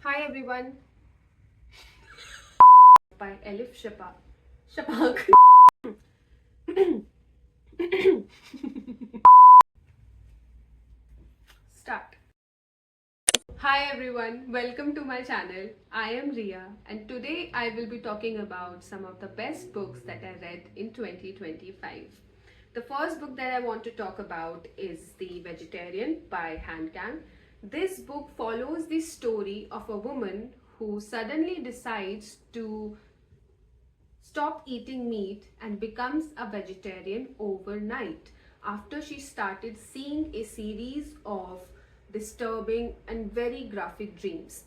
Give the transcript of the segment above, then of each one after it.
Hi everyone, by Elif Shafak. Start. Hi everyone, welcome to my channel. I am Ria and today I will be talking about some of the best books that I read in 2025. The first book that I want to talk about is The Vegetarian by Kang. This book follows the story of a woman who suddenly decides to stop eating meat and becomes a vegetarian overnight after she started seeing a series of disturbing and very graphic dreams.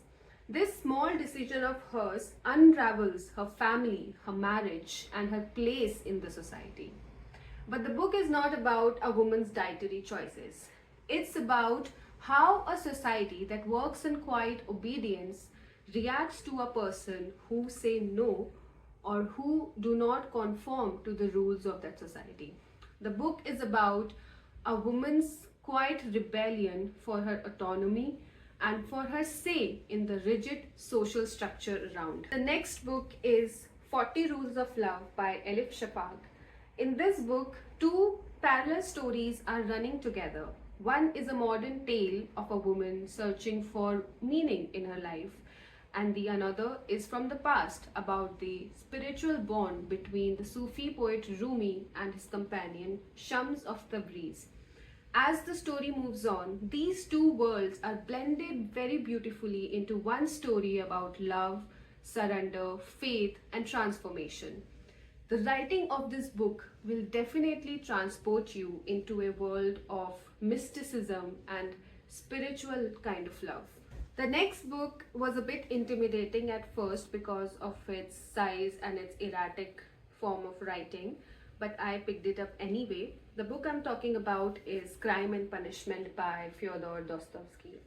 This small decision of hers unravels her family, her marriage, and her place in the society. But the book is not about a woman's dietary choices. It's about how a society that works in quiet obedience reacts to a person who say no or who do not conform to the rules of that society. The book is about a woman's quiet rebellion for her autonomy and for her say in the rigid social structure around. The next book is 40 Rules of Love by Elif Shafak. In this book, two parallel stories are running together. One is a modern tale of a woman searching for meaning in her life, and the another is from the past about the spiritual bond between the Sufi poet Rumi and his companion Shams of Tabriz. As the story moves on, these two worlds are blended very beautifully into one story about love, surrender, faith, and transformation. The writing of this book will definitely transport you into a world of mysticism and spiritual kind of love. The next book was a bit intimidating at first because of its size and its erratic form of writing, but I picked it up anyway. The book I'm talking about is Crime and Punishment by Fyodor Dostoevsky.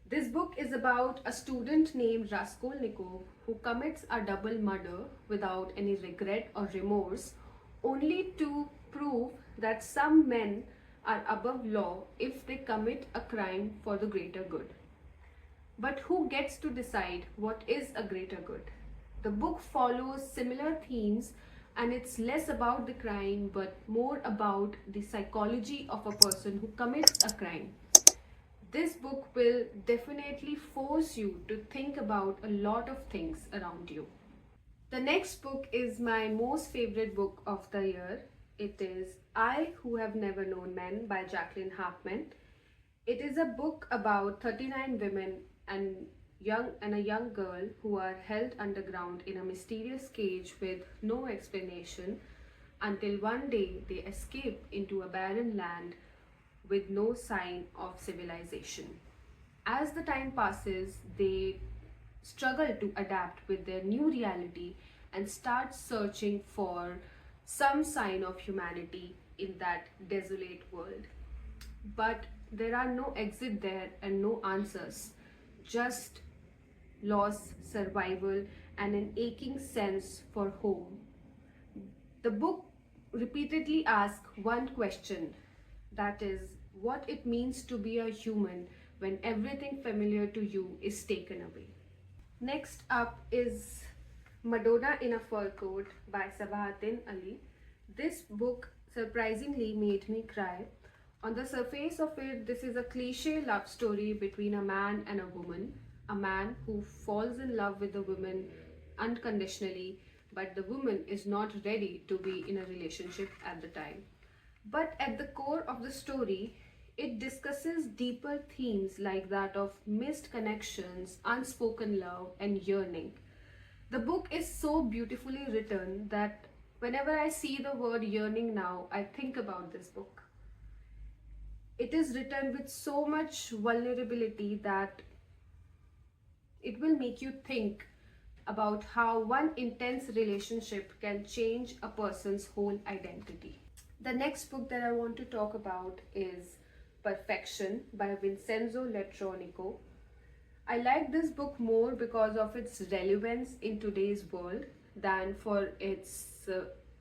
This book is about a student named Raskolnikov who commits a double murder without any regret or remorse, only to prove that some men are above law if they commit a crime for the greater good. But who gets to decide what is a greater good? The book follows similar themes and it's less about the crime but more about the psychology of a person who commits a crime. This book will definitely force you to think about a lot of things around you. The next book is my most favorite book of the year. It is I Who Have Never Known Men by Jacqueline Harpman. It is a book about 39 women and a young girl who are held underground in a mysterious cage with no explanation until one day they escape into a barren land with no sign of civilization. As the time passes, they struggle to adapt with their new reality and start searching for some sign of humanity in that desolate world. But there are no exit there and no answers, just loss, survival, and an aching sense for home. The book repeatedly asks one question, that is, what it means to be a human when everything familiar to you is taken away. Next up is Madonna in a Fur Coat by Sabahattin Ali. This book surprisingly made me cry. On the surface of it, this is a cliche love story between a man and a woman. A man who falls in love with a woman unconditionally, but the woman is not ready to be in a relationship at the time. But at the core of the story, it discusses deeper themes like that of missed connections, unspoken love, and yearning. The book is so beautifully written that whenever I see the word yearning now, I think about this book. It is written with so much vulnerability that it will make you think about how one intense relationship can change a person's whole identity. The next book that I want to talk about is Perfection by Vincenzo Latronico. I like this book more because of its relevance in today's world than for its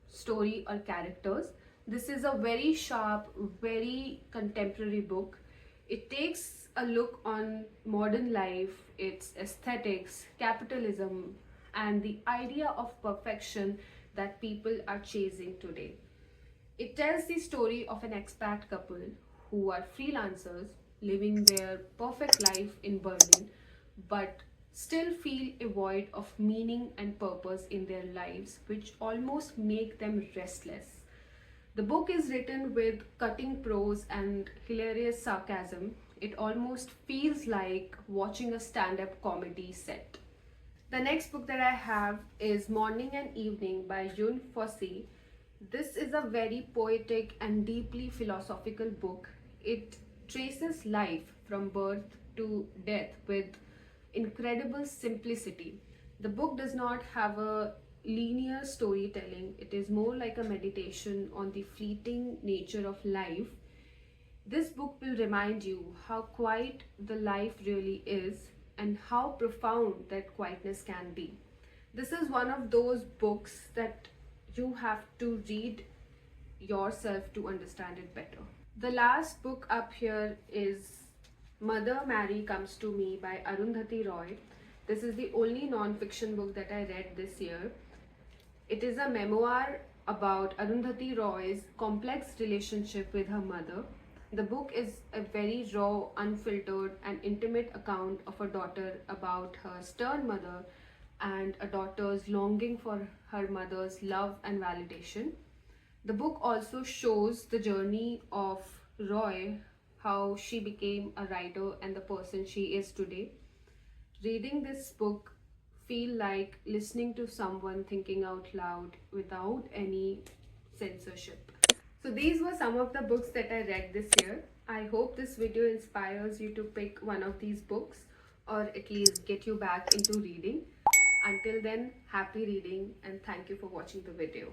story or characters. This is a very sharp, very contemporary book. It takes a look on modern life, its aesthetics, capitalism, and the idea of perfection that people are chasing today. It tells the story of an expat couple who are freelancers living their perfect life in Berlin but still feel a void of meaning and purpose in their lives, which almost make them restless. The book is written with cutting prose and hilarious sarcasm. It almost feels like watching a stand up comedy set. The next book that I have is Morning and Evening by Yun Fossey. This is a very poetic and deeply philosophical book. It traces life from birth to death with incredible simplicity. The book does not have a linear storytelling, it is more like a meditation on the fleeting nature of life. This book will remind you how quiet the life really is and how profound that quietness can be. This is one of those books that you have to read yourself to understand it better. The last book up here is Mother Mary Comes to Me by Arundhati Roy. This is the only non-fiction book that I read this year. It is a memoir about Arundhati Roy's complex relationship with her mother. The book is a very raw, unfiltered, and intimate account of a daughter about her stern mother and a daughter's longing for her mother's love and validation. The book also shows the journey of Roy, how she became a writer and the person she is today. Reading this book feel like listening to someone thinking out loud without any censorship. So these were some of the books that I read this year. I hope this video inspires you to pick one of these books or at least get you back into reading. Until then, happy reading and thank you for watching the video.